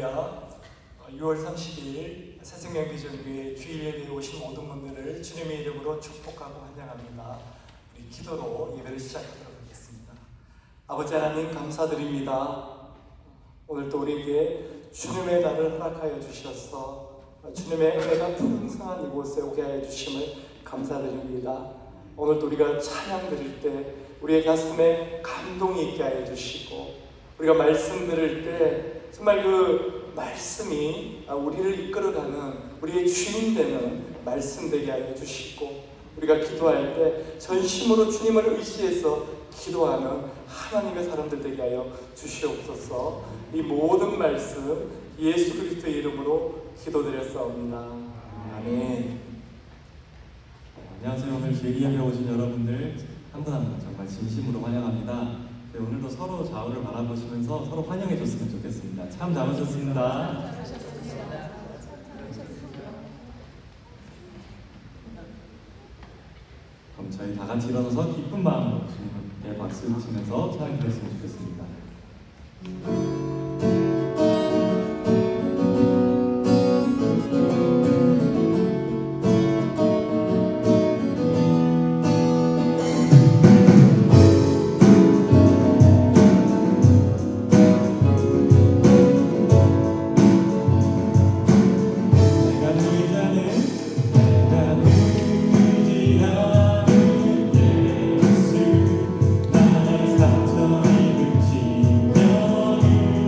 할렐루야. 6월 30일 새생명비전교회 주일 예배에 오신 모든 분들을 주님의 이름으로 축복하고 환영합니다. 우리 기도로 예배를 시작하도록 하겠습니다. 아버지 하나님 감사드립니다. 오늘도 우리에게 주님의 날을 허락하여 주셔서 주님의 은혜가 풍성한 이곳에 오게 하여 주심을 감사드립니다. 오늘도 우리가 찬양 드릴 때 우리의 가슴에 감동이 있게 하여 주시고, 우리가 말씀 들을 때 정말 그 말씀이 우리를 이끌어가는 우리의 주인 되는 말씀 되게 하여 주시고, 우리가 기도할 때 전심으로 주님을 의지해서 기도하는 하나님의 사람들 되게 하여 주시옵소서. 이 모든 말씀 예수 그리스도의 이름으로 기도드렸사옵나다. 아멘. 안녕하세요. 오늘 주일 예배 오신 여러분들 한 분 한 분 정말 진심으로 환영합니다. 네, 오늘도 서로 좌우를 바라보시면서 서로 환영해 줬으면 좋겠습니다. 참 잘하셨습니다. 그럼 저희 다 같이 일어나서 기쁜 마음으로 주님께 박수 치면서 찬양드렸으면 좋겠습니다. 예수 나의 상처 입은 지명을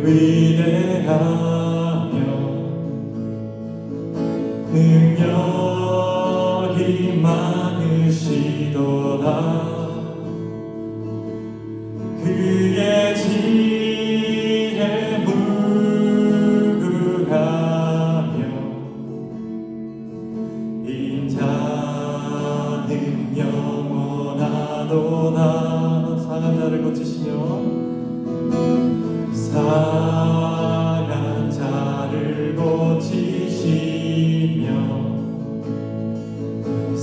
위대하며 능력이 많으시도다. 그의 지혜 무궁하며 인자는 영원하도다. 상한 자를 고치시며 상한 자를 고치시며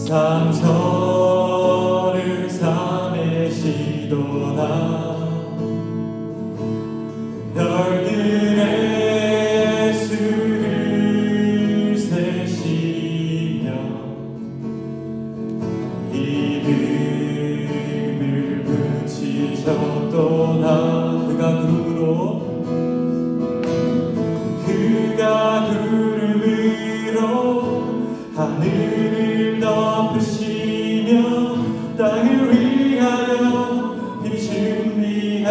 상처를 싸매시도다. 별들의 수를 세시며 이름을 붙이셨도다. 그가 구름으로 하늘을 덮으시며 땅을 위하여 길 준비하시니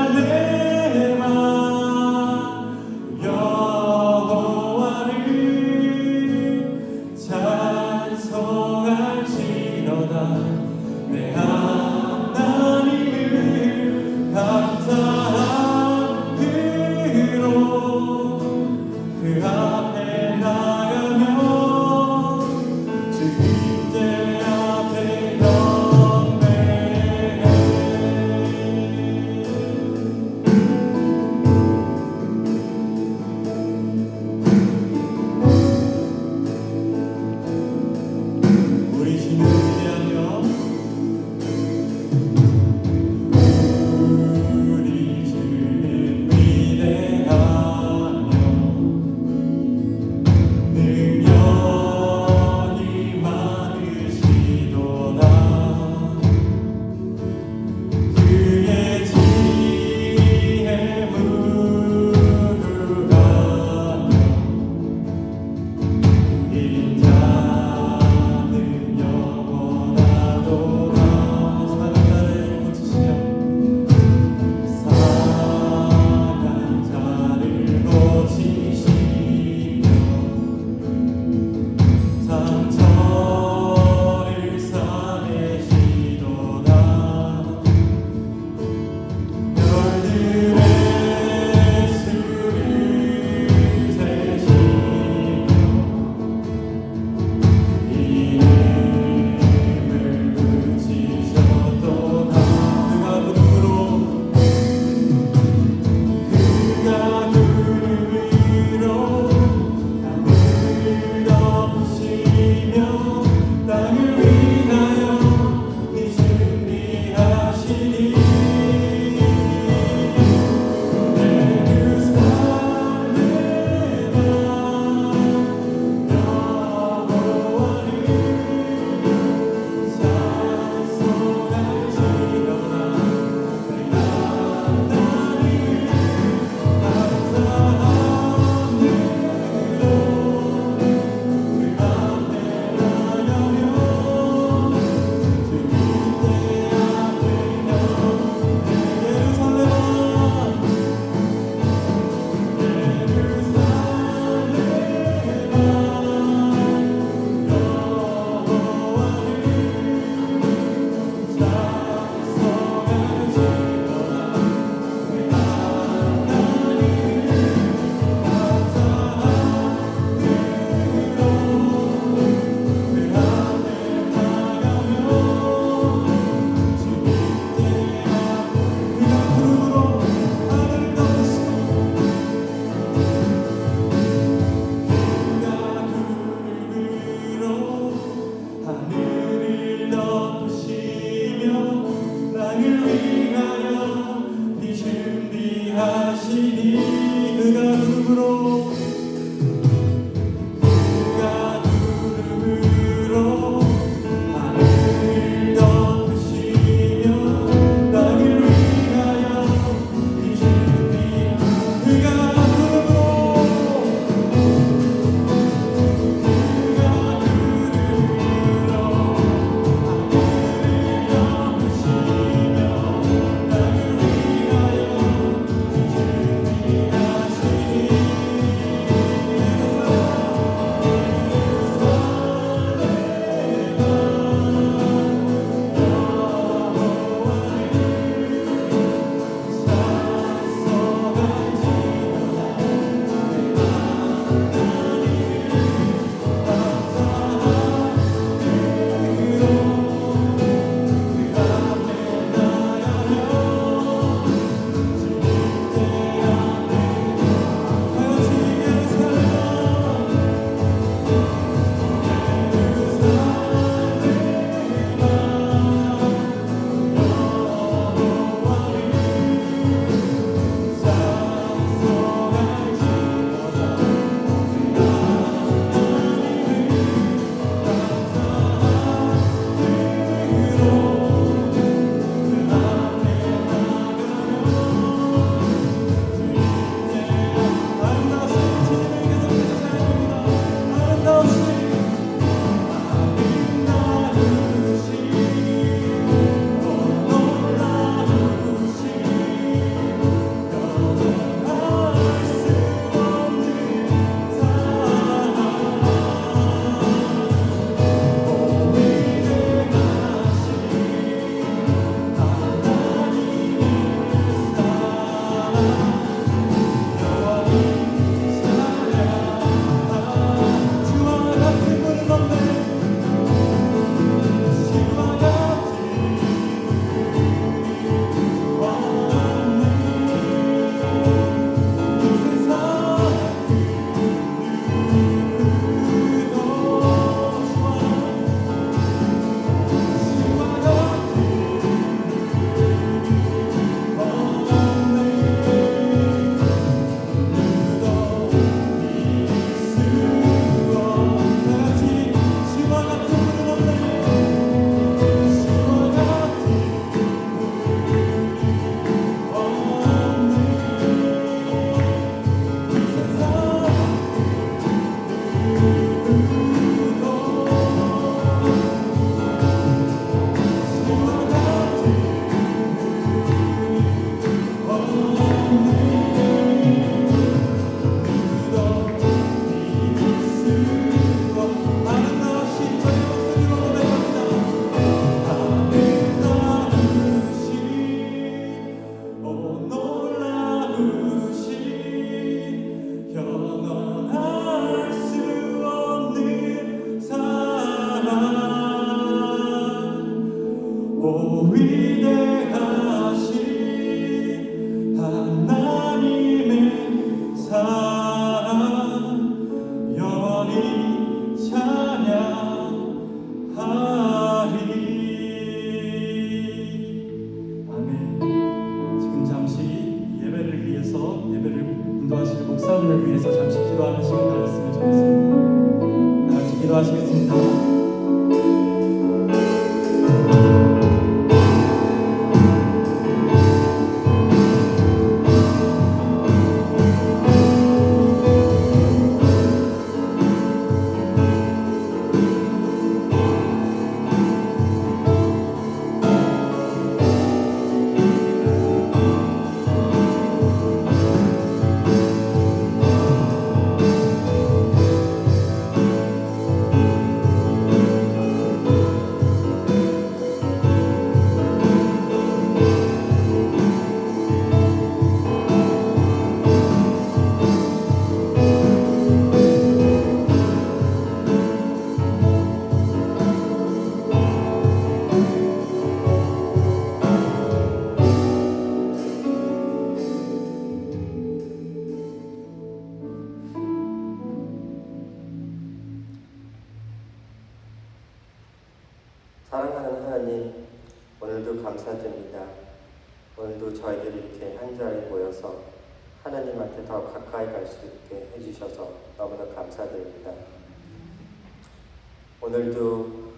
예루살렘아 여호와를 찬송할지로다. 내 하나님을 감사함으로 그 앞에 나가며 주 임재 앞에 경배해. 우리 주님을 위하여 우리 주는 위대하며 능력이 많으시도다. 그의 지혜 무궁하며 인자는 영원하도다. 상한 자를 고치시며 상한 자를 고치시며 상처를 싸매시도다. 별들의 수를 세시며 이름을 붙이셨도다. 그가 구름으로 하늘을 덮으시며 땅을 위하여 길 준비하시니 하늘을 덮으시며 땅을 위하여 네 준비하시니 그가 구름으로 하늘을 덮으시며 땅을 위하여 네 준비 그가 구름으로 오 위대하신 하나님의 사랑 영원히 찬양하리. 아멘. 지금 잠시 예배를 위해서, 예배를 인도하실 목사님을 위해서 잠시 기도하는 시간 가졌으면 좋겠습니다. 다 같이 기도하시겠습니다. 사랑하는 하나님, 오늘도 감사드립니다. 오늘도 저희들이 이렇게 한 자리에 모여서 하나님한테 더 가까이 갈 수 있게 해주셔서 너무나 감사드립니다. 오늘도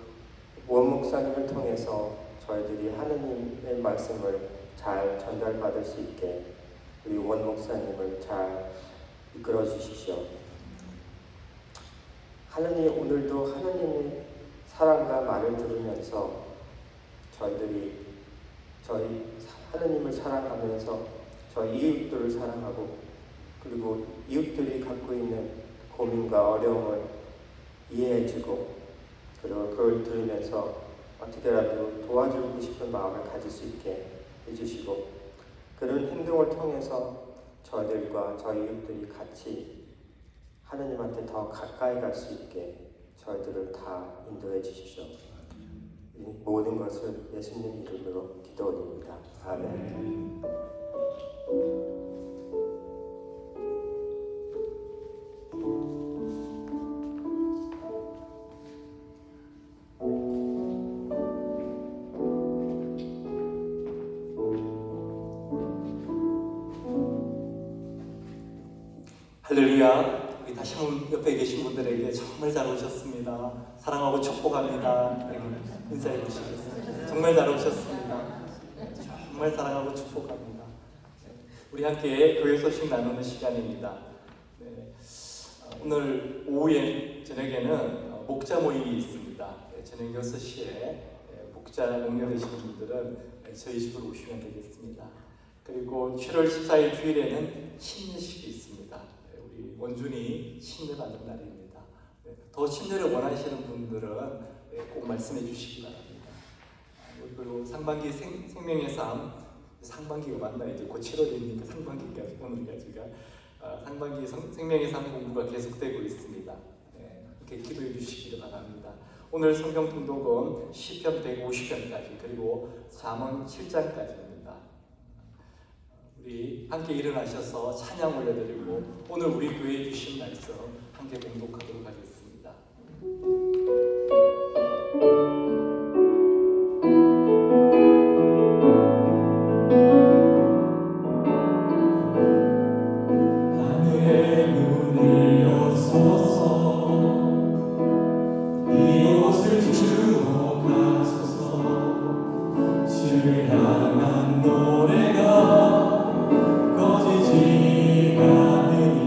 원 목사님을 통해서 저희들이 하나님의 말씀을 잘 전달받을 수 있게 우리 원 목사님을 잘 이끌어 주십시오. 하나님, 오늘도 하나님의 사랑과 말을 들으면서 저희들이 하나님을 사랑하면서 저희 이웃들을 사랑하고, 그리고 이웃들이 갖고 있는 고민과 어려움을 이해해주고, 그리고 그걸 들으면서 어떻게라도 도와주고 싶은 마음을 가질 수 있게 해주시고, 그런 행동을 통해서 저희들과 저희 이웃들이 같이 하나님한테 더 가까이 갈 수 있게 저희들을 다 인도해 주십시오. 이 모든 것을 예수님 이름으로 기도드립니다. 아멘. 할렐루야. 우리 다시 한번 옆에 계신 분들에게 정말 잘 오셨습니다. 사랑하고 축복합니다. 인사해 주시겠습니다. 정말 잘 오셨습니다. 정말 사랑하고 축복합니다. 우리 함께 교회 소식 나누는 시간입니다. 네. 오늘 오후에 저녁에는 목자 모임이 있습니다. 저녁 6시에 목자 목련되신 분들은 저희 집으로 오시면 되겠습니다. 그리고 7월 14일 주일에는 침례식이 있습니다. 우리 원준이 침례받는 날입니다. 더 침례를 원하시는 분들은 꼭 말씀해 주시기 바랍니다. 그리고 상반기 생명의 삶, 상반기가 맞나 이제 곧 7월이니까 상반기까지 오늘까지가 상반기 생명의 삶 공부가 계속되고 있습니다. 이렇게 기도해 주시기를 바랍니다. 오늘 성경 통독은 시편 150편까지 그리고 잠언 7장까지입니다. 우리 함께 일어나셔서 찬양 올려드리고 오늘 우리 교회에 주신 말씀 함께 공독하도록 하겠습니다. 하늘의 문을 여소서 이곳을 주목하소서 주를 향한 노래가 꺼지지 않으니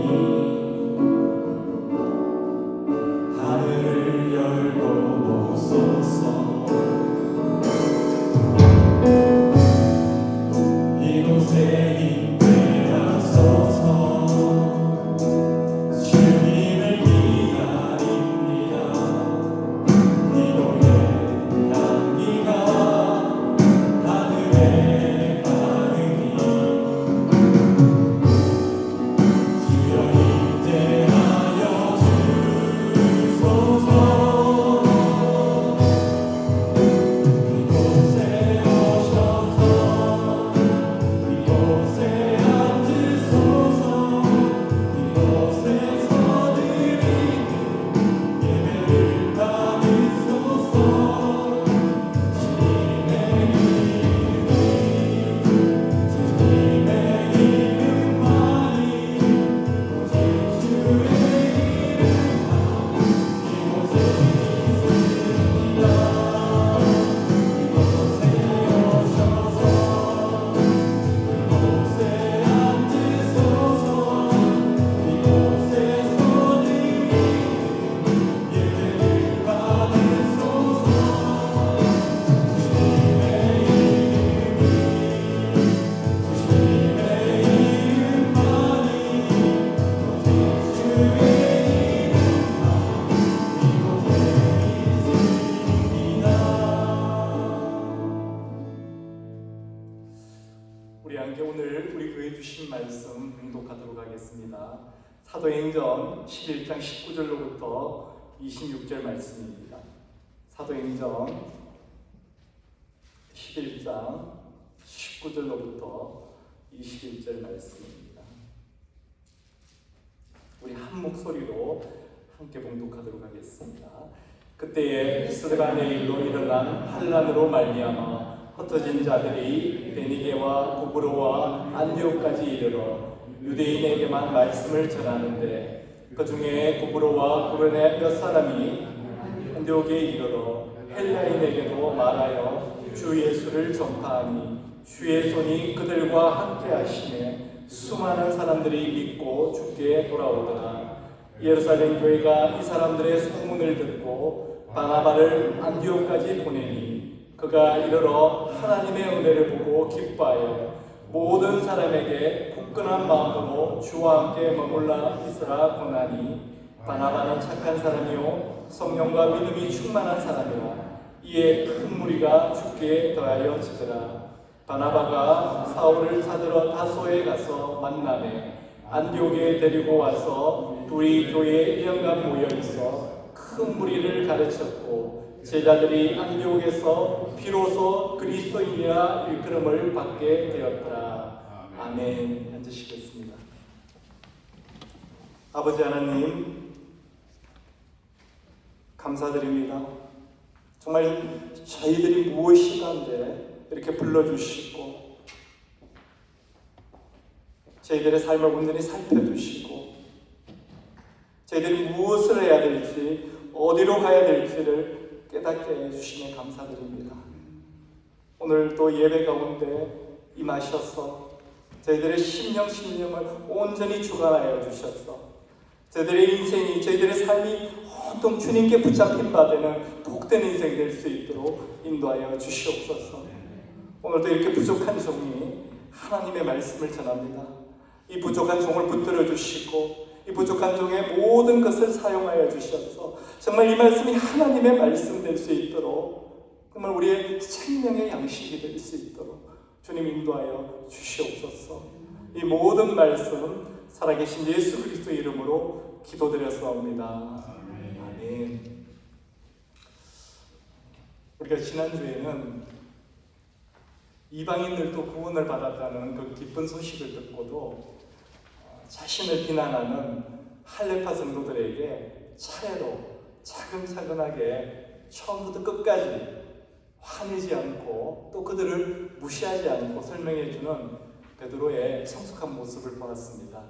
우리 함께 오늘 우리 교회 주신 말씀 봉독하도록 하겠습니다. 사도행전 11장 19절로부터 26절 말씀입니다. 사도행전 11장 19절로부터 21절 말씀입니다. 우리 한 목소리로 함께 봉독하도록 하겠습니다. 그때에 스데반의 일로 일어난 환난으로 말미암아 흩어진 자들이 베니게와 구브로와 안디옥까지 이르러 유대인에게만 말씀을 전하는데 그 중에 구브로와 구브로의 몇 사람이 안디옥에 이르러 헬라인에게도 말하여 주 예수를 전파하니 주의 손이 그들과 함께 하시매 수많은 사람들이 믿고 주께 돌아오더라. 예루살렘 교회가 이 사람들의 소문을 듣고 바나바를 안디옥까지 보내니 그가 이르러 하나님의 은혜를 보고 기뻐하여 모든 사람에게 굳건한 마음으로 주와 함께 머물러 있으라 권하니 바나바는 착한 사람이요 성령과 믿음이 충만한 사람이라. 이에 큰 무리가 주께 더하여 지더라. 바나바가 사울을 찾으러 다소에 가서 만나매 안디옥에 데리고 와서 둘이 교회에 1년간 모여 있어 큰 무리를 가르쳤고 제자들이 안디옥에서 비로소 그리스도인이라 일컬음을 받게 되었더라. 아멘. 앉으시겠습니다. 아버지 하나님, 감사드립니다. 정말 저희들이 무엇이 간데 이렇게 불러주시고 저희들의 삶을 온전히 살펴주시고 저희들이 무엇을 해야 될지 어디로 가야 될지를 깨닫게 해주시니 감사드립니다. 오늘 또 예배 가운데 임하셔서 저희들의 심령을 온전히 주관하여 주셔서 저희들의 인생이 저희들의 삶이 온통 주님께 붙잡힌 바 되는 복된 인생 될 수 있도록 인도하여 주시옵소서. 오늘도 이렇게 부족한 종이 하나님의 말씀을 전합니다. 이 부족한 종을 붙들어 주시고 이 부족한 종의 모든 것을 사용하여 주셔서 정말 이 말씀이 하나님의 말씀 될 수 있도록 정말 우리의 생명의 양식이 될 수 있도록 주님 인도하여 주시옵소서. 이 모든 말씀 살아계신 예수 그리스도 이름으로 기도드렸사옵니다. 아멘. 우리가 지난주에는 이방인들도 구원을 받았다는 그 기쁜 소식을 듣고도 자신을 비난하는 할레파 성도들에게 차례로 차근차근하게 처음부터 끝까지 화내지 않고 또 그들을 무시하지 않고 설명해주는 베드로의 성숙한 모습을 보았습니다.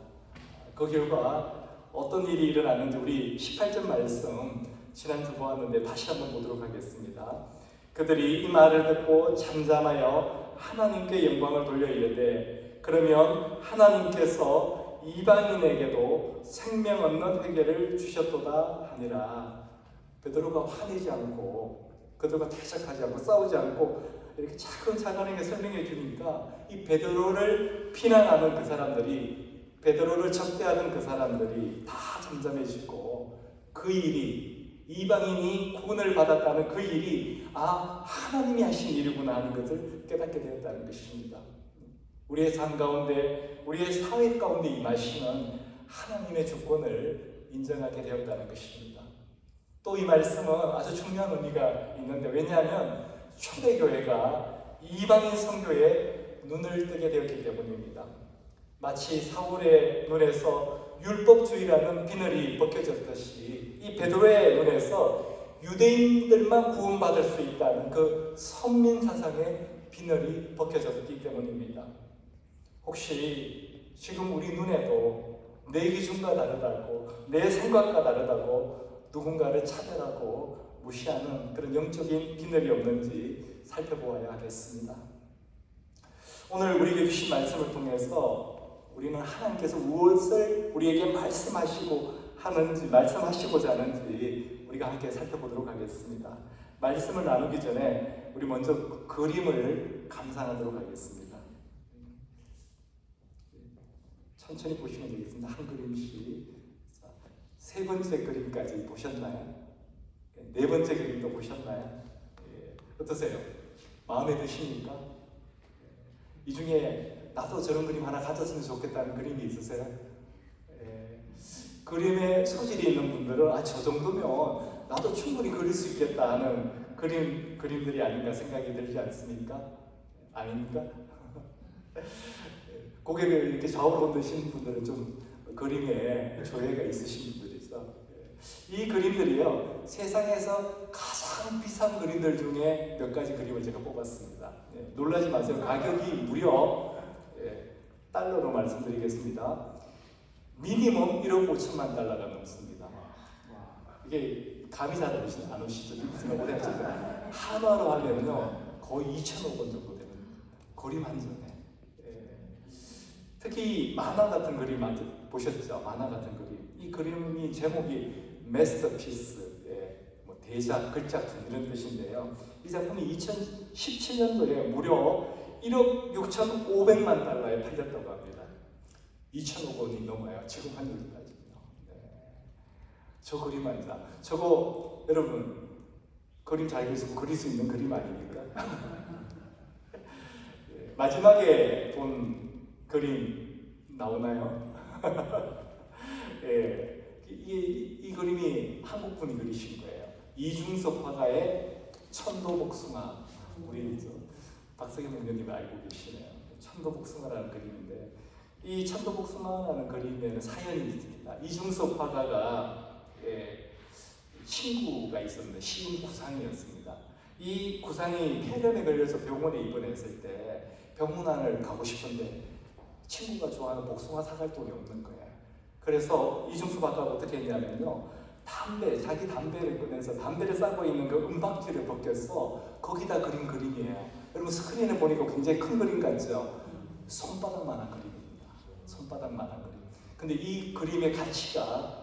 그 결과 어떤 일이 일어났는지 우리 18절 말씀 지난주 보았는데 다시 한번 보도록 하겠습니다. 그들이 이 말을 듣고 잠잠하여 하나님께 영광을 돌려 이르되 그러면 하나님께서 이방인에게도 생명 얻는 회개를 주셨도다 하니라. 베드로가 화내지 않고 그들과 대적하지 않고 싸우지 않고 이렇게 차근차근하게 설명해 주니까 이 베드로를 비난하는 그 사람들이 베드로를 적대하는 그 사람들이 다 잠잠해지고 그 일이 이방인이 구원을 받았다는 그 일이 하나님이 하신 일이구나 하는 것을 깨닫게 되었다는 것입니다. 우리의 삶 가운데 우리의 사회 가운데 임하시는 하나님의 주권을 인정하게 되었다는 것입니다. 또 이 말씀은 아주 중요한 의미가 있는데 왜냐하면 초대교회가 이방인 선교에 눈을 뜨게 되었기 때문입니다. 마치 사울의 눈에서 율법주의라는 비늘이 벗겨졌듯이 이 베드로의 눈에서 유대인들만 구원받을 수 있다는 그 선민 사상의 비늘이 벗겨졌기 때문입니다. 혹시 지금 우리 눈에도 내 기준과 다르다고 내 생각과 다르다고 누군가를 차별하고 무시하는 그런 영적인 비늘이 없는지 살펴보아야 하겠습니다. 오늘 우리에게 주신 말씀을 통해서 우리는 하나님께서 무엇을 우리에게 말씀하시고자 하는지 우리가 함께 살펴보도록 하겠습니다. 말씀을 나누기 전에 우리 먼저 그림을 감상하도록 하겠습니다. 천천히 보시면 되겠습니다. 한 그림씩. 자, 세 번째 그림까지 보셨나요? 네 번째 그림도 보셨나요? 어떠세요? 마음에 드십니까? 이 중에 나도 저런 그림 하나 가졌으면 좋겠다는 그림이 있으세요? 그림에 소질이 있는 분들은 저 정도면 나도 충분히 그릴 수 있겠다 하는 그림들이 아닌가 생각이 들지 않습니까? 아닙니까? 고개를 이렇게 좌우로 드시는 분들은 좀 그림에 조예가 있으신 분들이죠. 이 그림들이요, 세상에서 가장 비싼 그림들 중에 몇 가지 그림을 제가 뽑았습니다. 놀라지 마세요. 가격이 무려 달러로 말씀드리겠습니다. 미니멈 1억 5천만 달러가 넘습니다. 이게 감이 잘 안 오시죠? 한화로 하면요 거의 2천억 원 정도 되는 그림 한 점에. 특히 만화 같은 그림 보셨죠? 만화 같은 그림. 이 그림이 제목이 마스터피스, 뭐 대작, 글작품 이런 뜻인데요. 이 작품이 2017년도에 무려 1억 6,500만 달러에 팔렸다고 합니다. 2천억 원이 넘어요. 지금 환율로 따지면. 저 그림 아니다. 저거 여러분 그림 잘 그릴 수 있는 그림 아닙니까? 마지막에 본 그림 나오나요? 이 그림이 한국 분이 그리신 거예요. 이중섭 화가의 천도복숭아. 우리 박석현 의원님 알고 계시네요. 천도복숭아라는 그림인데 이 천도복숭아라는 그림에는 사연이 있습니다. 이중섭 화가가 친구가 있었는데 시인 구상이었습니다. 이 구상이 폐렴에 걸려서 병원에 입원했을 때 병문안을 가고 싶은데 친구가 좋아하는 복숭아 사갈 돈이 없는 거예요. 그래서 이중섭 화가가 어떻게 했냐면요, 자기 담배를 꺼내서 담배를 싸고 있는 그 은박지를 벗겨서 거기다 그린 그림이에요. 여러분 스크린에 보니까 굉장히 큰 그림 같죠? 손바닥만한 그림입니다. 손바닥만한 그림. 근데 이 그림의 가치가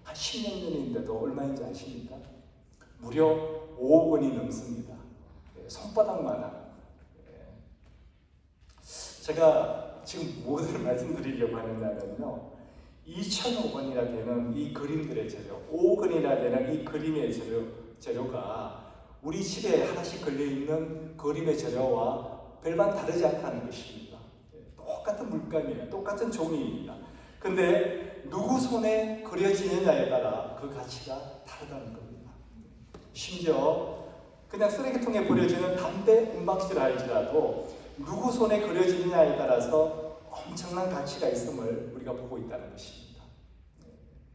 한 10년 전인데도 얼마인지 아십니까? 무려 5억 원이 넘습니다. 손바닥만한. 제가 지금 무엇을 말씀드리려고 하느냐면요, 2천억 원이나 되는 이 그림들의 재료, 5억 원이나 되는 이 그림의 재료가 우리 집에 하나씩 걸려있는 그림의 재료와 별반 다르지 않다는 것입니다. 똑같은 물감이에요. 똑같은 종이입니다. 근데 누구 손에 그려지느냐에 따라 그 가치가 다르다는 겁니다. 심지어 그냥 쓰레기통에 버려지는 담배 은박지를 할지라도 누구 손에 그려지느냐에 따라서 엄청난 가치가 있음을 우리가 보고 있다는 것입니다.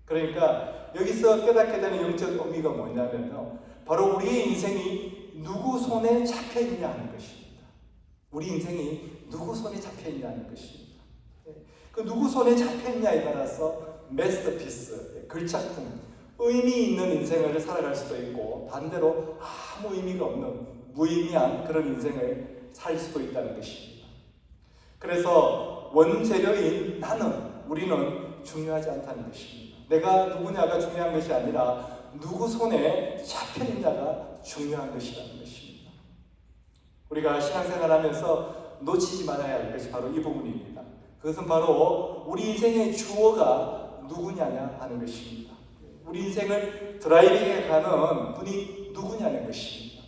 그러니까 여기서 깨닫게 되는 영적 의미가 뭐냐면요, 바로 우리의 인생이 누구 손에 잡혀있냐 하는 것입니다. 우리 인생이 누구 손에 잡혀있냐 하는 것입니다. 그 누구 손에 잡혀있냐에 따라서 마스터피스, 글작품, 의미 있는 인생을 살아갈 수도 있고 반대로 아무 의미가 없는 무의미한 그런 인생을 살 수도 있다는 것입니다. 그래서 원재료인 우리는 중요하지 않다는 것입니다. 내가 누구냐가 중요한 것이 아니라 누구 손에 잡혀있냐가 중요한 것이라는 것입니다. 우리가 신앙생활하면서 놓치지 말아야 할 것이 바로 이 부분입니다. 그것은 바로 우리 인생의 주어가 누구냐냐 하는 것입니다. 우리 인생을 드라이빙해 가는 분이 누구냐는 것입니다.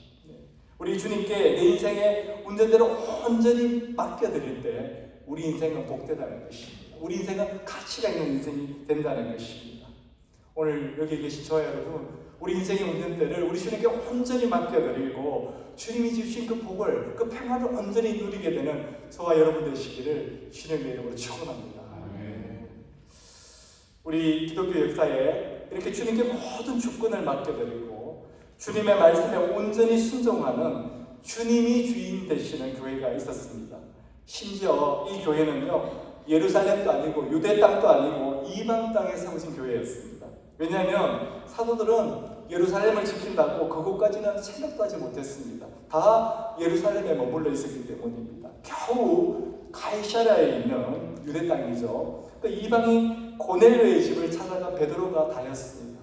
우리 주님께 내 인생의 운전대로 온전히 맡겨드릴 때 우리 인생은 복되다는 것입니다. 우리 인생은 가치가 있는 인생이 된다는 것입니다. 오늘 여기 계신 저와 여러분, 우리 인생의 운전대를 우리 주님께 온전히 맡겨드리고 주님이 주신 그 복을, 그 평안을 온전히 누리게 되는 저와 여러분 되시기를 주님의 이름으로 축원합니다. 우리 기독교 역사에 이렇게 주님께 모든 주권을 맡겨드리고 주님의 말씀에 온전히 순종하는 주님이 주인 되시는 교회가 있었습니다. 심지어 이 교회는요, 예루살렘도 아니고 유대 땅도 아니고 이방 땅에 세워진 교회였습니다. 왜냐하면 사도들은 예루살렘을 지킨다고 그곳까지는 생각도 하지 못했습니다. 다 예루살렘에 머물러 있었기 때문입니다. 겨우 가이사랴에 있는 유대 땅이죠. 그 이방인 고넬료의 집을 찾아가 베드로가 다녔습니다.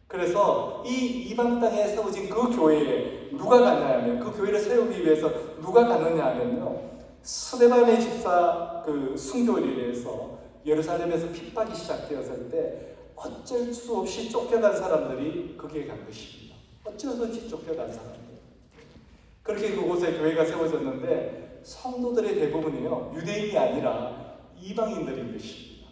그래서 이 이방 땅에 세워진 그 교회에 누가 갔냐면, 그 교회를 세우기 위해서 누가 갔느냐 하면요, 스데반의 집사 그 순교에 의해서 예루살렘에서 핍박이 시작되었을 때 어쩔 수 없이 쫓겨간 사람들이 거기에 간 것입니다. 어쩔 수 없이 쫓겨간 사람들. 그렇게 그곳에 교회가 세워졌는데 성도들의 대부분이요 유대인이 아니라 이방인들인 것입니다.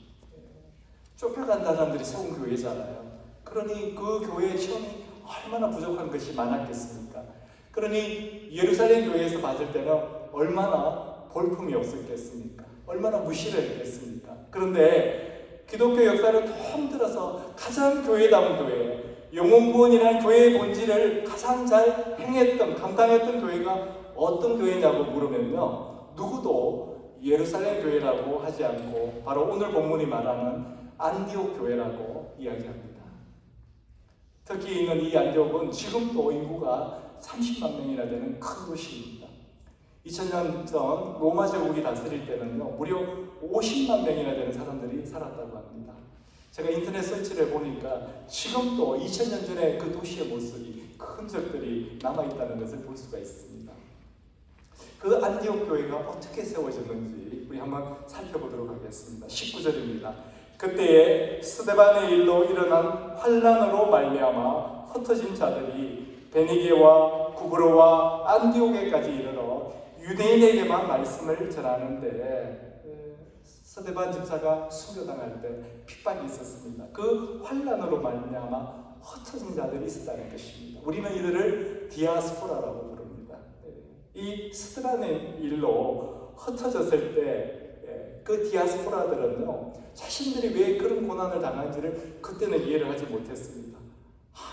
쫓겨간 사람들이 세운 교회잖아요. 그러니 그 교회의 체험이 얼마나 부족한 것이 많았겠습니까? 그러니 예루살렘 교회에서 봤을 때는 얼마나 볼품이 없었겠습니까? 얼마나 무시를 했겠습니까? 그런데 기독교 역사를 통틀어서 가장 교회다운 교회, 영혼구원이라는 교회의 본질을 가장 잘 행했던, 감당했던 교회가 어떤 교회냐고 물으면요, 누구도 예루살렘 교회라고 하지 않고 바로 오늘 본문이 말하는 안디옥 교회라고 이야기합니다. 특히 있는 이 안디옥은 지금도 인구가 30만 명이나 되는 큰 도시입니다. 2000년 전 로마 제국이 다스릴 때는요, 무려 50만 명이나 되는 사람들이 살았다고 합니다. 제가 인터넷 서치를 보니까 지금도 2000년 전에 그 도시의 모습이, 흔적들이 남아있다는 것을 볼 수가 있습니다. 그 안디옥 교회가 어떻게 세워졌는지 우리 한번 살펴보도록 하겠습니다. 19절입니다. 그때에 스데반의 일로 일어난 환란으로 말미암아 흩어진 자들이 베니게와 구브로와 안디옥에까지 이르러 유대인에게만 말씀을 전하는데 스데반 집사가 순교당할 때 핍박이 있었습니다. 그 환란으로 말미암아 흩어진 자들이 있었다는 것입니다. 우리는 이들을 디아스포라라고 부릅니다. 이 스데반의 일로 흩어졌을 때 그 디아스포라들은요, 자신들이 왜 그런 고난을 당한지를 그때는 이해를 하지 못했습니다.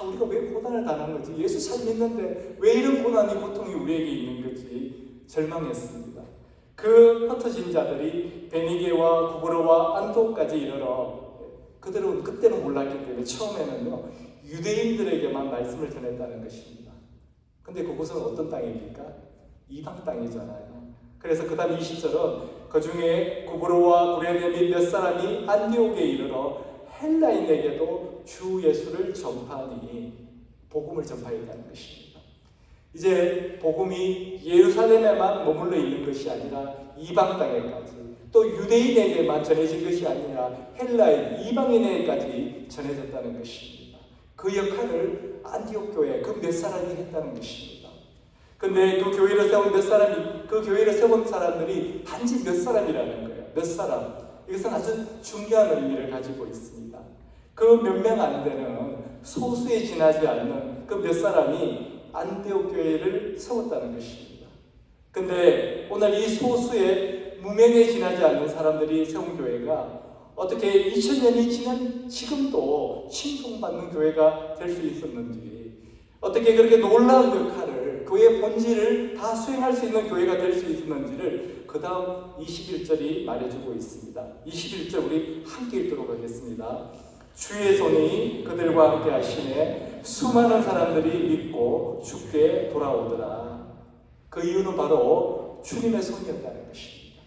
우리가 왜 고난을 당한 거지? 예수 잘 믿는데 왜 이런 고난이, 고통이 우리에게 있는 거지? 절망했습니다. 그 흩어진 자들이 베니게와 구브로와 안도까지 이르러, 그들은 그때는 몰랐기 때문에 처음에는요 유대인들에게만 말씀을 전했다는 것입니다. 근데 그곳은 어떤 땅입니까? 이방 땅이잖아요. 그래서 그 다음 20절은 그 중에 구브로와 구레네 및 몇 사람이 안디옥에 이르러 헬라인에게도 주 예수를 전파하니, 복음을 전파했다는 것입니다. 이제 복음이 예루살렘에만 머물러 있는 것이 아니라 이방 땅에까지, 또 유대인에게만 전해진 것이 아니라 헬라인, 이방인에게까지 전해졌다는 것입니다. 그 역할을 안디옥 교회 그 몇 사람이 했다는 것입니다. 근데 그 교회를 세운 몇 사람이, 그 교회를 세운 사람들이 단지 몇 사람이라는 거예요. 몇 사람. 이것은 아주 중요한 의미를 가지고 있습니다. 그 몇 명 안 되는, 소수에 지나지 않는 그 몇 사람이 안디옥 교회를 세웠다는 것입니다. 근데 오늘 이 소수의 무명에 지나지 않는 사람들이 세운 교회가 어떻게 2000년이 지난 지금도 칭송받는 교회가 될 수 있었는지, 어떻게 그렇게 놀라운 역할을, 교회의 본질을 다 수행할 수 있는 교회가 될 수 있었는지를 그 다음 21절이 말해주고 있습니다. 21절 우리 함께 읽도록 하겠습니다. 주의 손이 그들과 함께 하시네 수많은 사람들이 믿고 주께 돌아오더라. 그 이유는 바로 주님의 손이었다는 것입니다.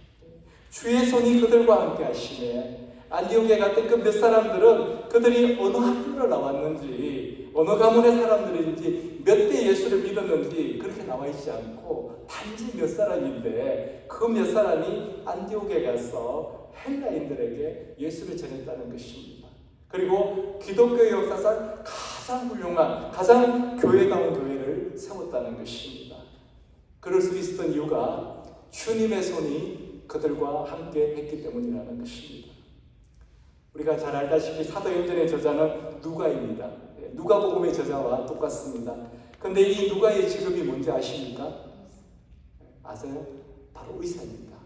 주의 손이 그들과 함께 하시네. 안디옥에 갔던 그 몇 사람들은 그들이 어느 학교를 나왔는지, 어느 가문의 사람들인지, 몇 대 예수를 믿었는지 그렇게 나와 있지 않고 단지 몇 사람인데, 그 몇 사람이 안디옥에 가서 헬라인들에게 예수를 전했다는 것입니다. 그리고 기독교 역사상 가장 훌륭한, 가장 교회다운 교회를 세웠다는 것입니다. 그럴 수 있었던 이유가 주님의 손이 그들과 함께 했기 때문이라는 것입니다. 우리가 잘 알다시피 사도행전의 저자는 누가입니다. 누가복음의 저자와 똑같습니다. 근데 이 누가의 직업이 뭔지 아십니까? 아세요? 바로 의사입니다.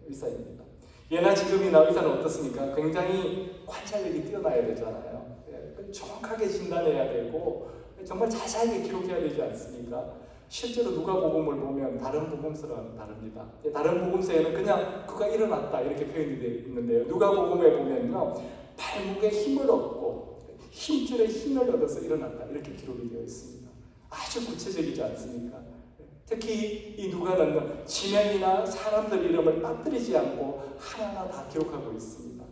의사입니다. 예나 지금이나 의사는 어떻습니까? 굉장히 관찰력이 뛰어나야 되잖아요. 정확하게 진단해야 되고 정말 자세하게 기록해야 되지 않습니까? 실제로 누가복음을 보면 다른 복음서랑 다릅니다. 다른 복음서에는 그냥 그가 일어났다 이렇게 표현이 되어 있는데요. 누가복음에 보면요, 발목에 힘을 얻고 힘줄에 힘을 얻어서 일어났다 이렇게 기록이 되어 있습니다. 아주 구체적이지 않습니까? 특히 이 누가는 지명이나 사람들 이름을 빠뜨리지 않고 하나하나 다 기록하고 있습니다.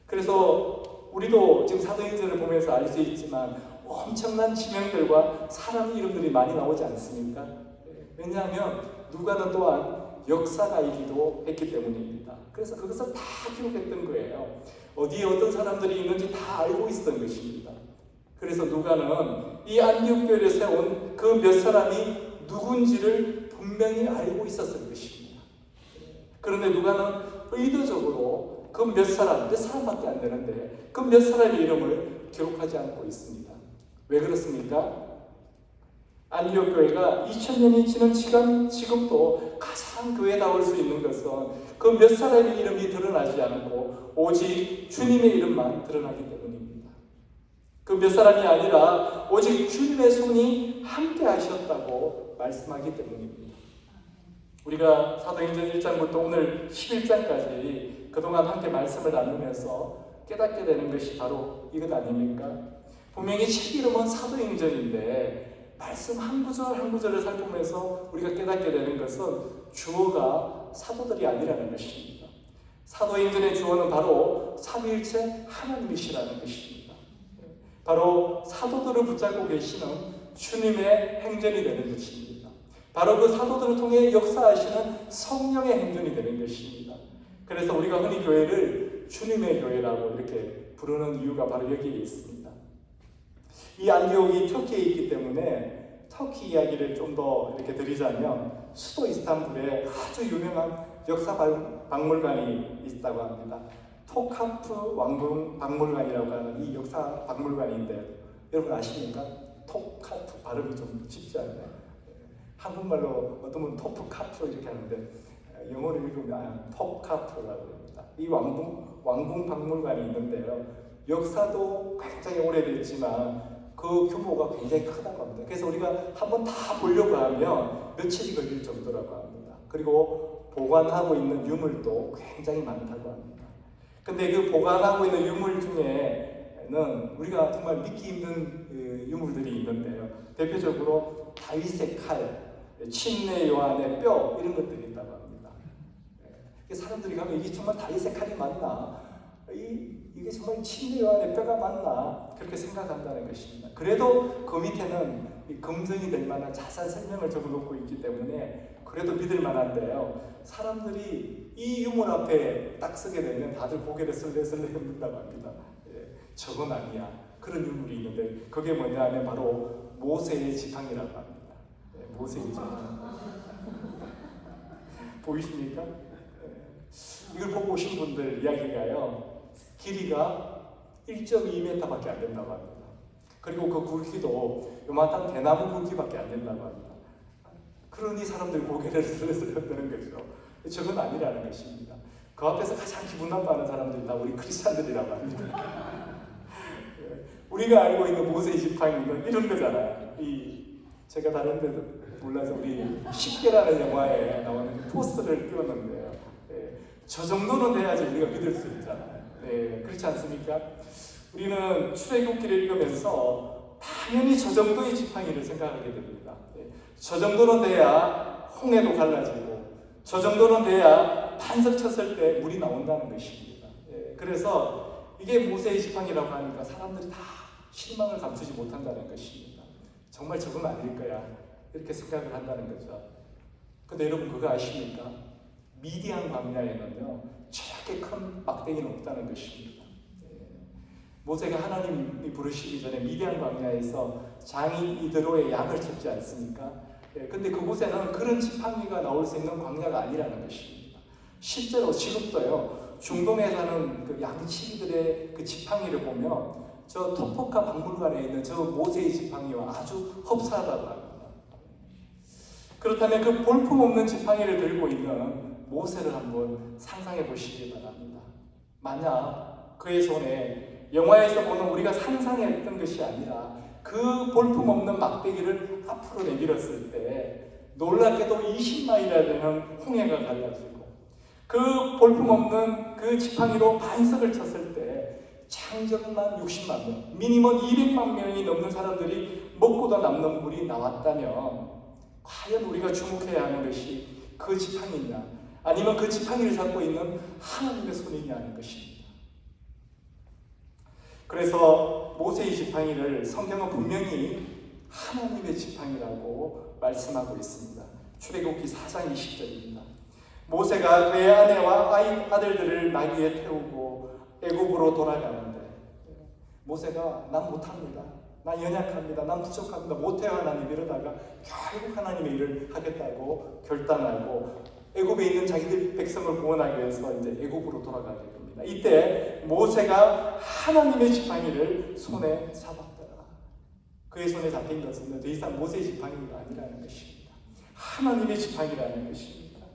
그래서 우리도 지금 사도행전을 보면서 알 수 있지만 엄청난 지명들과 사람 이름들이 많이 나오지 않습니까? 왜냐하면 누가는 또한 역사가이기도 했기 때문입니다. 그래서 그것을 다 기록했던 거예요. 어디에 어떤 사람들이 있는지 다 알고 있었던 것입니다. 그래서 누가는 이 안디옥 교회를 세운 그 몇 사람이 누군지를 분명히 알고 있었을 것입니다. 그런데 누가는 의도적으로 그 몇 사람밖에 안 되는데 그 몇 사람의 이름을 기록하지 않고 있습니다. 왜 그렇습니까? 안디옥 교회가 2000년이 지난 지금도 가장 교회다울 수 있는 것은 그 몇 사람의 이름이 드러나지 않고 오직 주님의 이름만 드러나기 때문입니다. 그 몇 사람이 아니라 오직 주님의 손이 함께 하셨다고 말씀하기 때문입니다. 우리가 사도행전 1장부터 오늘 11장까지 그동안 함께 말씀을 나누면서 깨닫게 되는 것이 바로 이것 아닙니까? 분명히 책 이름은 사도행전인데 말씀 한 구절 한 구절을 살피면서 우리가 깨닫게 되는 것은 주어가 사도들이 아니라는 것입니다. 사도행전의 주어는 바로 삼위일체 하나님이시라는 것입니다. 바로 사도들을 붙잡고 계시는 주님의 행전이 되는 것입니다. 바로 그 사도들을 통해 역사하시는 성령의 행전이 되는 것입니다. 그래서 우리가 흔히 교회를 주님의 교회라고 이렇게 부르는 이유가 바로 여기에 있습니다. 이 안디옥이 터키에 있기 때문에 터키 이야기를 좀 더 이렇게 드리자면 수도 이스탄불에 아주 유명한 역사 박물관이 있다고 합니다. 토카프 왕궁 박물관이라고 하는 이 역사 박물관인데 여러분 아십니까? 토카프 발음이 좀 쉽지 않나요? 한국말로 어떤 분은 토프카프 이렇게 하는데 영어로 읽으면 토카프라고 합니다. 이 왕궁 박물관이 있는데요. 역사도 굉장히 오래됐지만 그 규모가 굉장히 크다고 합니다. 그래서 우리가 한번 다 보려고 하면 며칠이 걸릴 정도라고 합니다. 그리고 보관하고 있는 유물도 굉장히 많다고 합니다. 근데 그 보관하고 있는 유물 중에는 우리가 정말 믿기 힘든 유물들이 있는데요. 대표적으로 다윗의 칼, 침례 요한의 뼈 이런 것들이 있다고 합니다. 사람들이 가면 이게 정말 다윗의 칼이 맞나? 이게 정말 침례 요한의 뼈가 맞나? 그렇게 생각한다는 것입니다. 그래도 그 밑에는 검증이 될 만한 자세한 설명을 적어놓고 있기 때문에 그래도 믿을 만한데요. 사람들이 이 유물 앞에 딱 서게 되면 다들 고개를 슬레슬레 흔든다고 합니다. 저건 아니야. 그런 유물이 있는데 그게 뭐냐 하면 바로 모세의 지팡이라고 합니다. 모세의 지팡이. 보이십니까? 이걸 보고 오신 분들 이야기가요. 길이가 1.2m밖에 안 된다고 합니다. 그리고 그 굵기도 요만한 대나무 굵기밖에 안 된다고 합니다. 그러니 사람들이 고개를 슬슬 흔드는 거죠. 저건 아니라는 것입니다. 그 앞에서 가장 기분 나빠하는 사람들이 다 우리 크리스찬들이라고 합니다. 우리가 알고 있는 모세의 지팡이는 이런 거잖아요. 제가 다른 데도 몰라서 우리 10개라는 영화에 나오는 포스를 띄웠는데요. 저 정도는 돼야지 우리가 믿을 수 있잖아요. 그렇지 않습니까? 우리는 출애굽기를 읽으면서 당연히 저 정도의 지팡이를 생각하게 됩니다. 저 정도는 돼야 홍해도 갈라지고 저 정도는 돼야 반석 쳤을 때 물이 나온다는 것입니다. 그래서 이게 모세의 지팡이라고 하니까 사람들이 다 실망을 감추지 못한다는 것입니다. 정말 저건 아닐 거야 이렇게 생각을 한다는 거죠. 근데 여러분 그거 아십니까? 미디안 광야에는요 저렇게 큰 막대기는 없다는 것입니다. 모세가 하나님이 부르시기 전에 미디안 광야에서 장인 이드로의 양을 쳤지 않습니까? 근데 그곳에는 그런 지팡이가 나올 수 있는 광야가 아니라는 것입니다. 실제로 지금도요 중동에 사는 그 양치기들의 그 지팡이를 보면 저 토포카 박물관에 있는 저 모세의 지팡이와 아주 흡사하다고 합니다. 그렇다면 그 볼품없는 지팡이를 들고 있는 모세를 한번 상상해 보시기 바랍니다. 만약 그의 손에 영화에서 보는 우리가 상상했던 것이 아니라 그 볼품없는 막대기를 앞으로 내밀었을 때 놀랍게도 20마일이나 되는 홍해가 갈라지고 그 볼품없는 그 지팡이로 반석을 쳤을 때 창정만 60만 명, 미니멈 200만 명이 넘는 사람들이 먹고도 남는 물이 나왔다면 과연 우리가 주목해야 하는 것이 그 지팡이냐 아니면 그 지팡이를 잡고 있는 하나님의 손이냐 하는 것입니다. 그래서 모세의 지팡이를 성경은 분명히 하나님의 지팡이라고 말씀하고 있습니다. 출애굽기 4장 20절입니다. 모세가 그의 아내와 아들들을 나귀에 태우고 애굽으로 돌아가는데 모세가 난 못합니다. 난 연약합니다. 난 부족합니다. 못해요 하나님 이러다가 결국 하나님의 일을 하겠다고 결단하고 애굽에 있는 자기들 백성을 구원하기 위해서 이제 애굽으로 돌아가게 됩니다. 이때 모세가 하나님의 지팡이를 손에 잡았더라. 그의 손에 잡힌 것은 더 이상 모세의 지팡이가 아니라는 것입니다. 하나님의 지팡이라는 것입니다.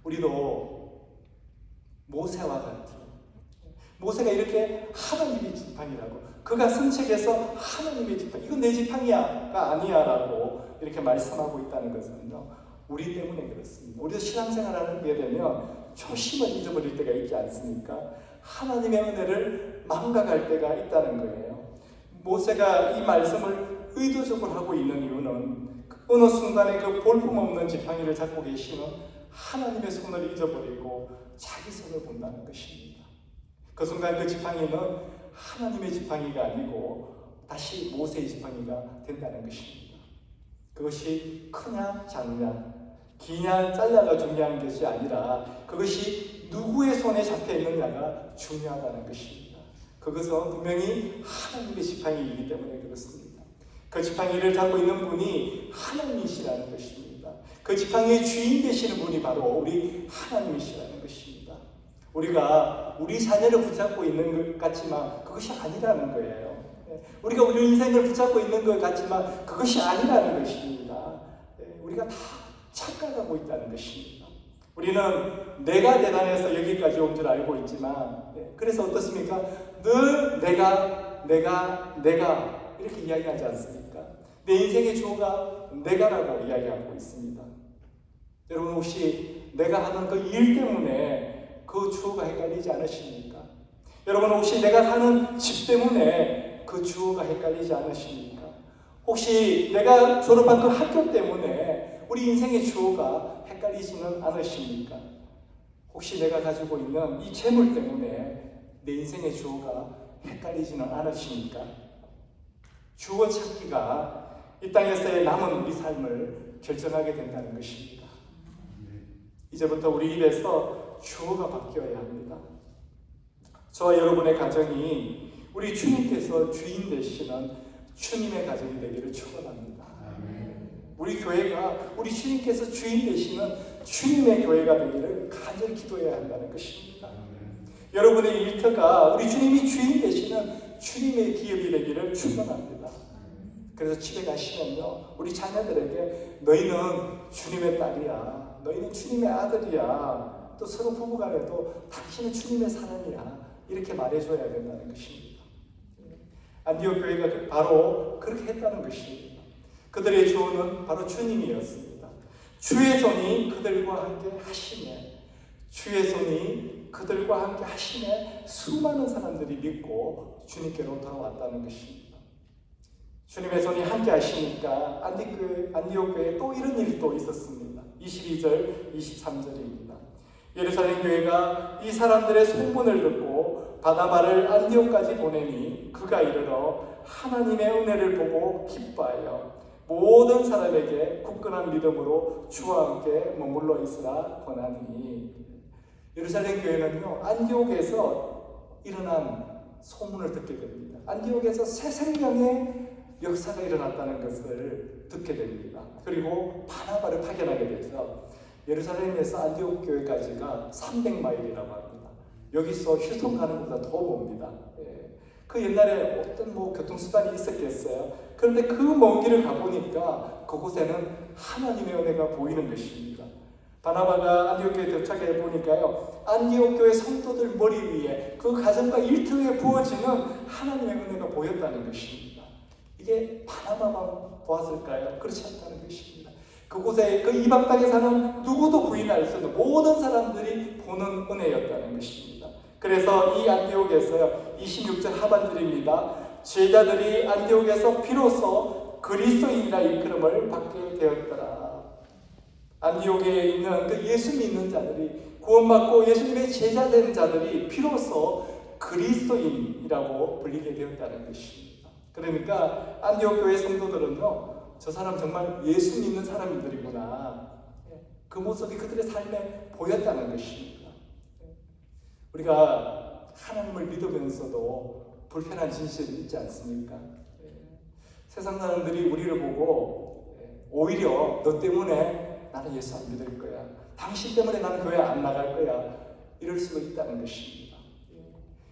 우리도 모세와 같이 모세가 이렇게 하나님의 지팡이라고, 그가 성책에서 하나님의 지팡이, 이건 내 지팡이야가 아니야라고 이렇게 말씀하고 있다는 것은요, 우리 때문에 그렇습니다. 우리도 신앙생활을 하게 되면 초심을 잊어버릴 때가 있지 않습니까? 하나님의 은혜를 망각할 때가 있다는 거예요. 모세가 이 말씀을 의도적으로 하고 있는 이유는 어느 순간에 그 볼품없는 지팡이를 잡고 계시는 하나님의 손을 잊어버리고 자기 손을 본다는 것입니다. 그 순간 그 지팡이는 하나님의 지팡이가 아니고 다시 모세의 지팡이가 된다는 것입니다. 그것이 크냐 작냐, 기냐 잘라가 중요한 것이 아니라 그것이 누구의 손에 잡혀 있느냐가 중요하다는 것입니다. 그것은 분명히 하나님의 지팡이이기 때문에 그렇습니다. 그 지팡이를 잡고 있는 분이 하나님이시라는 것입니다. 그 지팡이의 주인 되시는 분이 바로 우리 하나님이시라는 것입니다. 우리가 우리 자녀를 붙잡고 있는 것 같지만 그것이 아니라는 거예요. 우리가 우리 인생을 붙잡고 있는 것 같지만 그것이 아니라는 것입니다. 우리가 다 착각하고 있다는 것입니다. 우리는 내가 대단해서 여기까지 온 줄 알고 있지만, 그래서 어떻습니까? 늘 내가 이렇게 이야기하지 않습니까? 내 인생의 주어가 내가라고 이야기하고 있습니다. 여러분 혹시 내가 하는 그 일 때문에 그 주어가 헷갈리지 않으십니까? 여러분 혹시 내가 사는 집 때문에 그 주어가 헷갈리지 않으십니까? 혹시 내가 졸업한 그 학교 때문에 우리 인생의 주어가 헷갈리지는 않으십니까? 혹시 내가 가지고 있는 이 재물 때문에 내 인생의 주어가 헷갈리지는 않으십니까? 주어 찾기가 이 땅에서의 남은 우리 삶을 결정하게 된다는 것입니다. 이제부터 우리 입에서 주어가 바뀌어야 합니다. 저와 여러분의 가정이 우리 주님께서 주인 되시는 주님의 가정이 되기를 축원합니다. 우리 교회가 우리 주님께서 주인 되시는 주님의 교회가 되기를 간절히 기도해야 한다는 것입니다. 여러분의 일터가 우리 주님이 주인 되시는 주님의 기업이 되기를 축원합니다. 그래서 집에 가시면요, 우리 자녀들에게 너희는 주님의 딸이야, 너희는 주님의 아들이야, 또 서로 부부간에도 당신은 주님의 사람이야, 이렇게 말해줘야 된다는 것입니다. 안디옥 교회가 바로 그렇게 했다는 것입니다. 그들의 주어는 바로 주님이었습니다. 주의 손이 그들과 함께 하시네, 주의 손이 그들과 함께 하시네, 수많은 사람들이 믿고 주님께로 돌아왔다는 것입니다. 주님의 손이 함께 하시니까 안디옥 교회에 또 이런 일이 또 있었습니다. 22절, 23절입니다. 예루살렘 교회가 이 사람들의 소문을 듣고 바나바를 안디옥까지 보내니 그가 이르러 하나님의 은혜를 보고 기뻐하여 모든 사람에게 굳건한 믿음으로 주와 함께 머물러 있으라 권하니. 예루살렘 교회는요, 안디옥에서 일어난 소문을 듣게 됩니다. 안디옥에서 새 생명의 역사가 일어났다는 것을 듣게 됩니다. 그리고 바나바를 파견하게 되죠. 예루살렘에서 안디옥 교회까지가 300마일이라고 합니다. 여기서 휴통 가는 것보다 더 멉니다. 그 옛날에 어떤 교통수단이 있었겠어요. 그런데 그 먼 길을 가보니까 그곳에는 하나님의 은혜가 보이는 것입니다. 바나바가 안디옥 교회에 도착해 보니까요, 안디옥 교회 성도들 머리 위에 그 가정과 일터에 부어지는 하나님의 은혜가 보였다는 것입니다. 이게 바나바만 보았을까요? 그렇지 않다는 것입니다. 그곳에 그 이방 땅에 사는 누구도 부인할 수 없는 모든 사람들이 보는 은혜였다는 것입니다. 그래서 이 안디옥에서요, 26절 하반절입니다. 제자들이 안디옥에서 비로소 그리스도인이라 일컬음을 받게 되었더라. 안디옥에 있는 그 예수 믿는 자들이, 구원받고 예수님의 제자 된 자들이 비로소 그리스도인이라고 불리게 되었다는 것입니다. 그러니까 안디옥 교회 성도들은요, 저 사람 정말 예수 믿는 사람들이구나, 그 모습이 그들의 삶에 보였다는 것입니다. 우리가 하나님을 믿으면서도 불편한 진실이 있지 않습니까? 세상 사람들이 우리를 보고 오히려 너 때문에 나는 예수 안 믿을 거야. 당신 때문에 나는 교회 안 나갈 거야. 이럴 수도 있다는 것입니다.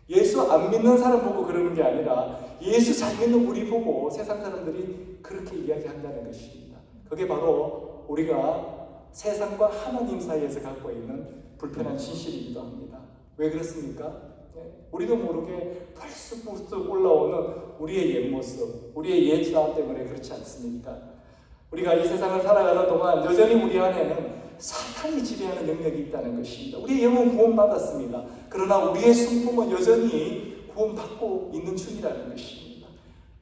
예수 안 믿는 사람 보고 그러는 게 아니라 예수 잘 믿는 우리 보고 세상 사람들이 그렇게 이야기한다는 것입니다. 그게 바로 우리가 세상과 하나님 사이에서 갖고 있는 불편한 진실이기도 합니다. 왜 그렇습니까? 우리도 모르게 불쑥불쑥 올라오는 우리의 옛 모습, 우리의 옛 자아 때문에 그렇지 않습니까? 우리가 이 세상을 살아가는 동안 여전히 우리 안에는 사탄이 지배하는 영역이 있다는 것입니다. 우리의 영혼 구원받았습니다. 그러나 우리의 성품은 여전히 구원받고 있는 중이라는 것입니다.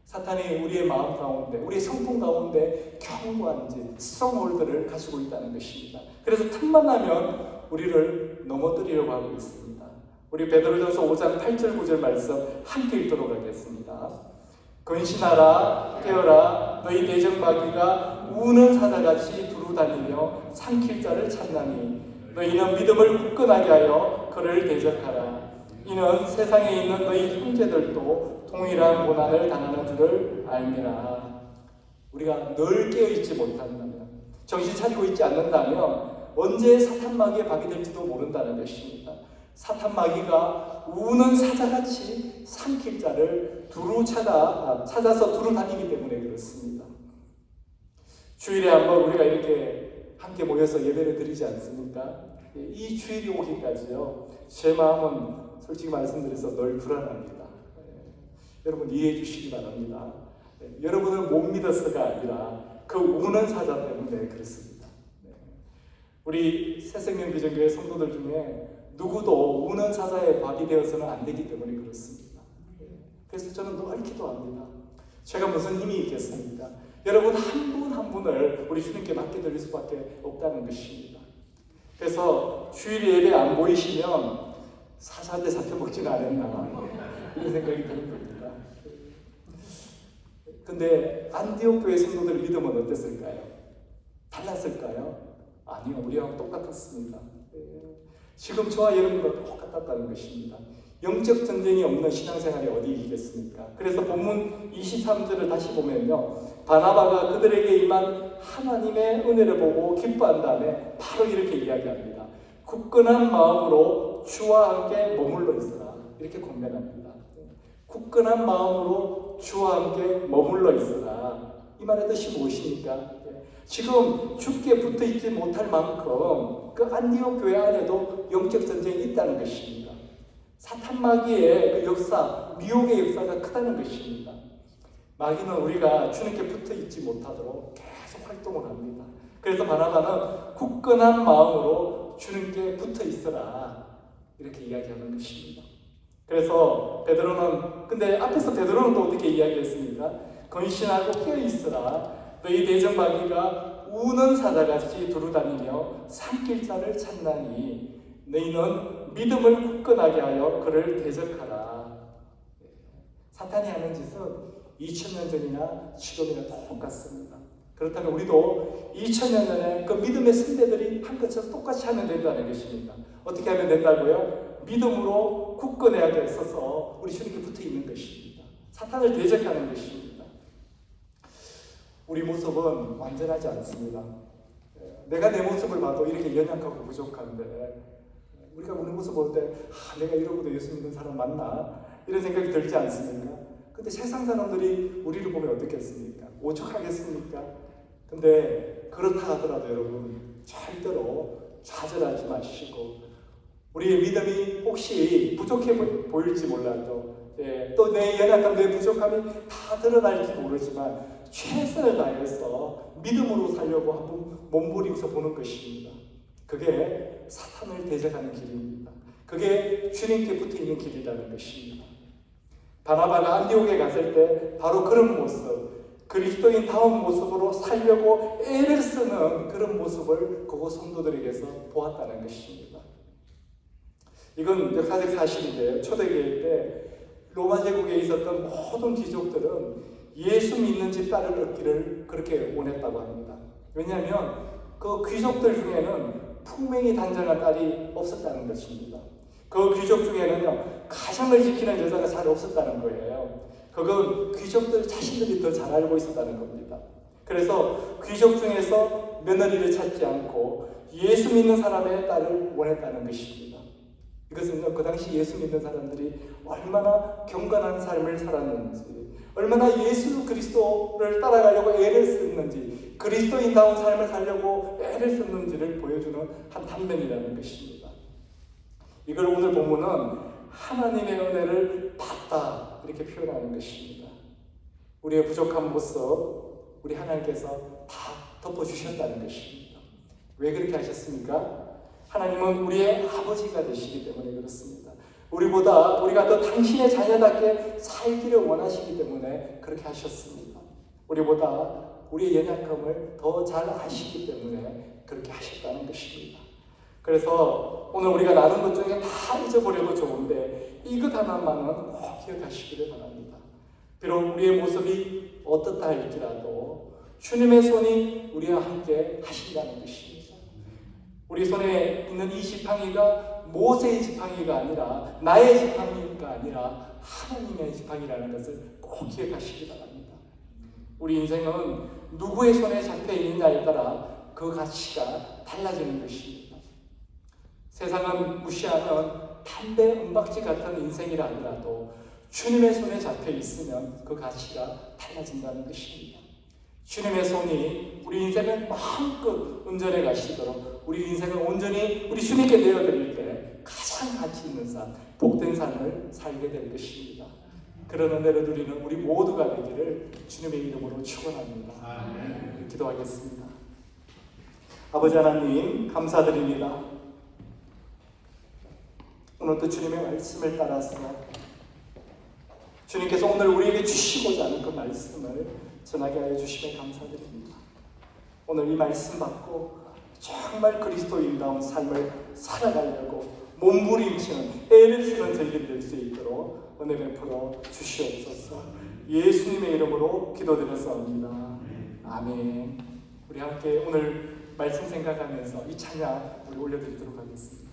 사탄이 우리의 마음 가운데, 우리의 성품 가운데 견고한 스트롱홀드를 가지고 있다는 것입니다. 그래서 틈만 나면 우리를 넘어뜨리려고 하고 있습니다. 우리 베드로전서 5장 8절 9절 말씀 함께 읽도록 하겠습니다. 근신하라 깨어라 너희 대적마귀가 우는 사자같이 두루다니며 삼킬 자를 찾나니 너희는 믿음을 굳건하게 하여 그를 대적하라. 이는 세상에 있는 너희 형제들도 동일한 고난을 당하는 줄을 알미라. 우리가 늘 깨어있지 못한다면, 정신 차리고 있지 않는다면 언제 사탄 마귀에 박이 될지도 모른다는 것입니다. 사탄 마귀가 우는 사자같이 삼킬 자를 찾아서 두루 다니기 때문에 그렇습니다. 주일에 한번 우리가 이렇게 함께 모여서 예배를 드리지 않습니까? 이 주일이 오기까지요, 제 마음은 솔직히 말씀드려서 늘 불안합니다. 여러분 이해해 주시기 바랍니다. 여러분을 못 믿어서가 아니라 그 우는 사자 때문에 그렇습니다. 우리 새생명비전교회 성도들 중에 누구도 우는 사자의 밥이 되어서는 안 되기 때문에 그렇습니다. 그래서 저는 늘 기도합니다. 제가 무슨 힘이 있겠습니까? 여러분 한 분 한 분을 우리 주님께 맡겨드릴 수밖에 없다는 것입니다. 그래서 주일 예배 안 보이시면 사자한테 잡혀먹지는 않았나 이런 생각이 드는 겁니다. 근데 안디옥 교회 성도들의 믿음은 어땠을까요? 달랐을까요? 아니요, 우리하고 똑같았습니다. 지금 저와 여러분과 똑같았다는 것입니다. 영적 전쟁이 없는 신앙생활이 어디 있겠습니까? 그래서 본문 23절을 다시 보면요, 바나바가 그들에게 임한 하나님의 은혜를 보고 기뻐한 다음에 바로 이렇게 이야기합니다. 굳건한 마음으로 주와 함께 머물러 있으라. 이렇게 권면합니다. 굳건한 마음으로 주와 함께 머물러 있으라. 이 말의 뜻이 무엇입니까? 지금 죽게 붙어있지 못할 만큼 그 안디옥 교회 안에도 영적 전쟁이 있다는 것입니다. 사탄 마귀의 그 역사, 미혹의 역사가 크다는 것입니다. 마귀는 우리가 주님께 붙어있지 못하도록 계속 활동을 합니다. 그래서 바나바는 굳건한 마음으로 주님께 붙어있어라 이렇게 이야기하는 것입니다. 그래서 베드로는, 근데 앞에서 베드로는 또 어떻게 이야기했습니까? 근신하고 깨어있으라. 너희 대적마귀가 우는 사자같이 두루다니며 삼킬 자를 찾나니 너희는 믿음을 굳건하게 하여 그를 대적하라. 사탄이 하는 짓은 2000년 전이나 지금이나 똑같습니다. 그렇다면 우리도 2000년 전에 그 믿음의 선배들이 한 것처럼 똑같이 하면 된다는 것입니다. 어떻게 하면 된다고요? 믿음으로 굳건하게 있어서 우리 주님께 붙어 있는 것입니다. 사탄을 대적하는 것입니다. 우리 모습은 완전하지 않습니다. 내가 내 모습을 봐도 이렇게 연약하고 부족한데 우리가 우리 모습 볼 때 내가 이러고도 예수 믿는 사람 맞나? 이런 생각이 들지 않습니까? 근데 세상 사람들이 우리를 보면 어떻겠습니까? 오죽하겠습니까? 근데 그렇다 하더라도 여러분 절대로 좌절하지 마시고 우리의 믿음이 혹시 부족해 보일지 몰라도 또 내 연약함, 내 부족함이 다 드러날지 모르지만 최선을 다해서 믿음으로 살려고 한번 몸부림쳐 보는 것입니다. 그게 사탄을 대적하는 길입니다. 그게 주님께 붙어있는 길이라는 것입니다. 바나바가 안디옥에 갔을 때 바로 그런 모습, 그리스도인 다운 모습으로 살려고 애를 쓰는 그런 모습을 그곳 성도들에게서 보았다는 것입니다. 이건 역사적 사실인데요. 초대교회 때 로마 제국에 있었던 모든 귀족들은 예수 믿는 집딸을 얻기를 그렇게 원했다고 합니다. 왜냐하면 그 귀족들 중에는 풍맹이 단정한 딸이 없었다는 것입니다. 그 귀족 중에는요, 가정을 지키는 여자가 잘 없었다는 거예요. 그건 귀족들 자신들이 더 잘 알고 있었다는 겁니다. 그래서 귀족 중에서 며느리를 찾지 않고 예수 믿는 사람의 딸을 원했다는 것입니다. 이것은 그 당시 예수 믿는 사람들이 얼마나 경건한 삶을 살았는지, 얼마나 예수 그리스도를 따라가려고 애를 썼는지, 그리스도인다운 삶을 살려고 애를 썼는지를 보여주는 한 단면이라는 것입니다. 이걸 오늘 본문은 하나님의 은혜를 받다 이렇게 표현하는 것입니다. 우리의 부족한 모습 우리 하나님께서 다 덮어주셨다는 것입니다. 왜 그렇게 하셨습니까? 하나님은 우리의 아버지가 되시기 때문에 그렇습니다. 우리가 더 당신의 자녀답게 살기를 원하시기 때문에 그렇게 하셨습니다. 우리보다 우리의 연약함을 더 잘 아시기 때문에 그렇게 하셨다는 것입니다. 그래서 오늘 우리가 나눈 것 중에 다 잊어버려도 좋은데 이것 하나만은 꼭 기억하시기를 바랍니다. 비록 우리의 모습이 어떻다 할지라도 주님의 손이 우리와 함께 하신다는 것입니다. 우리 손에 있는 이 지팡이가 모세의 지팡이가 아니라 나의 지팡이가 아니라 하나님의 지팡이라는 것을 꼭 기억하시기 바랍니다. 우리 인생은 누구의 손에 잡혀 있느냐에 따라 그 가치가 달라지는 것입니다. 세상은 무시하면 담배 은박지 같은 인생이라 하더라도 주님의 손에 잡혀 있으면 그 가치가 달라진다는 것입니다. 주님의 손이 우리 인생을 마음껏 운전해 가시도록 우리 인생을 온전히 우리 주님께 내어드릴 때 가장 가치 있는 삶, 복된 삶을 살게 될 것입니다. 그런 은혜를 누리는 우리 모두가 되기를 주님의 이름으로 축원합니다. 기도하겠습니다. 아버지 하나님 감사드립니다. 오늘도 주님의 말씀을 따라서 주님께서 오늘 우리에게 주시고자 하는 그 말씀을 전하게 하여 주시면 감사드립니다. 오늘 이 말씀 받고 정말 그리스도인다운 삶을 살아가려고 몸부림치는 애를 쓰는 저희들이 될 수 있도록 은혜 베풀어 주시옵소서. 예수님의 이름으로 기도드렸사옵니다. 아멘. 우리 함께 오늘 말씀 생각하면서 이 찬양 우리 올려드리도록 하겠습니다.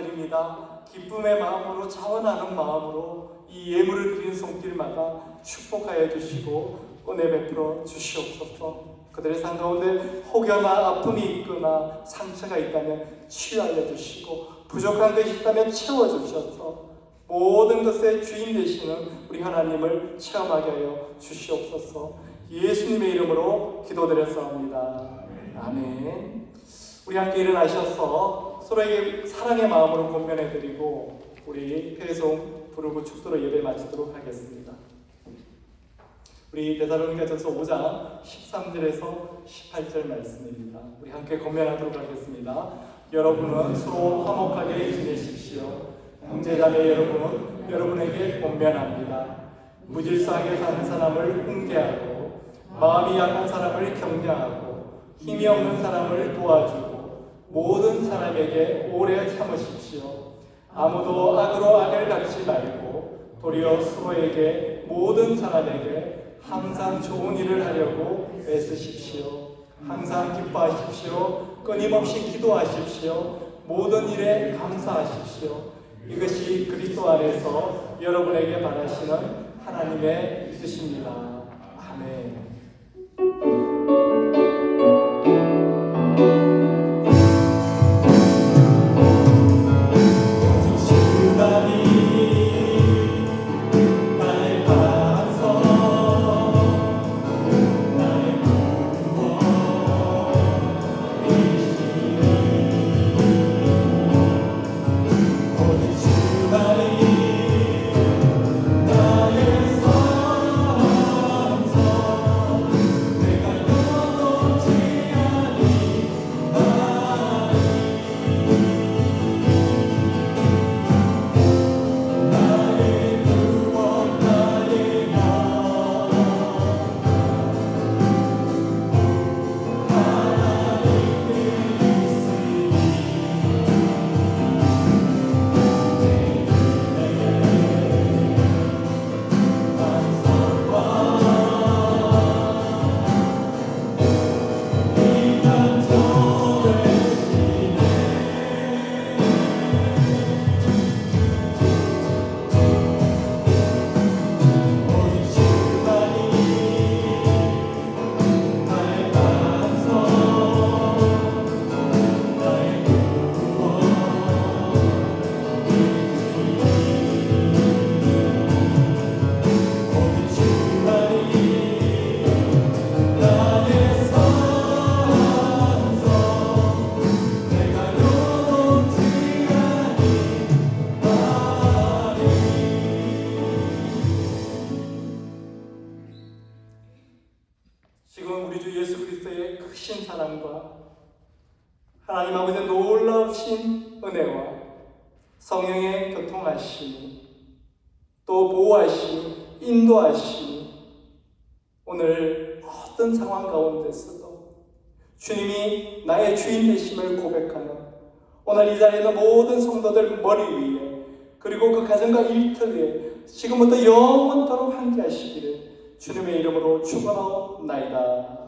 드립니다. 기쁨의 마음으로 자원하는 마음으로 이 예물을 드리는 손길마다 축복하여 주시고 은혜 베풀어 주시옵소서. 그들의 삶 가운데 혹여나 아픔이 있거나 상처가 있다면 치유하여 주시고 부족한 것이 있다면 채워주셔서 모든 것의 주인 되시는 우리 하나님을 체험하게 하여 주시옵소서. 예수님의 이름으로 기도드렸사옵니다. 아멘. 우리 함께 일어나셔서 서로에게 사랑의 마음으로 권면해드리고 우리 회송 부르고 축도로 예배 마치도록 하겠습니다. 우리 데살로니가전서 5장 13절에서 18절 말씀입니다. 우리 함께 권면하도록 하겠습니다. 여러분은 서로 화목하게 지내십시오. 형제자매 여러분은 여러분에게 권면합니다. 무질서하게 사는 사람을 훈계하고 마음이 약한 사람을 격려하고 힘이 없는 사람을 도와주고 모든 사람에게 오래 참으십시오. 아무도 악으로 악을 갚지 말고 도리어 서로에게 모든 사람에게 항상 좋은 일을 하려고 애쓰십시오. 항상 기뻐하십시오. 끊임없이 기도하십시오. 모든 일에 감사하십시오. 이것이 그리스도 안에서 여러분에게 바라시는 하나님의 뜻입니다. 아멘. 지금 우리 주 예수 그리스도의 크신 사랑과 하나님 아버지의 놀라우신 은혜와 성령의 교통하심이 또 보호하심이 인도하심이 오늘 어떤 상황 가운데서도 주님이 나의 주인 되심을 고백하는 오늘 이 자리에 있는 모든 성도들 머리 위에 그리고 그 가정과 일터 위에 지금부터 영원토록 함께 하시기를 주님의 이름으로 축원하옵나이다.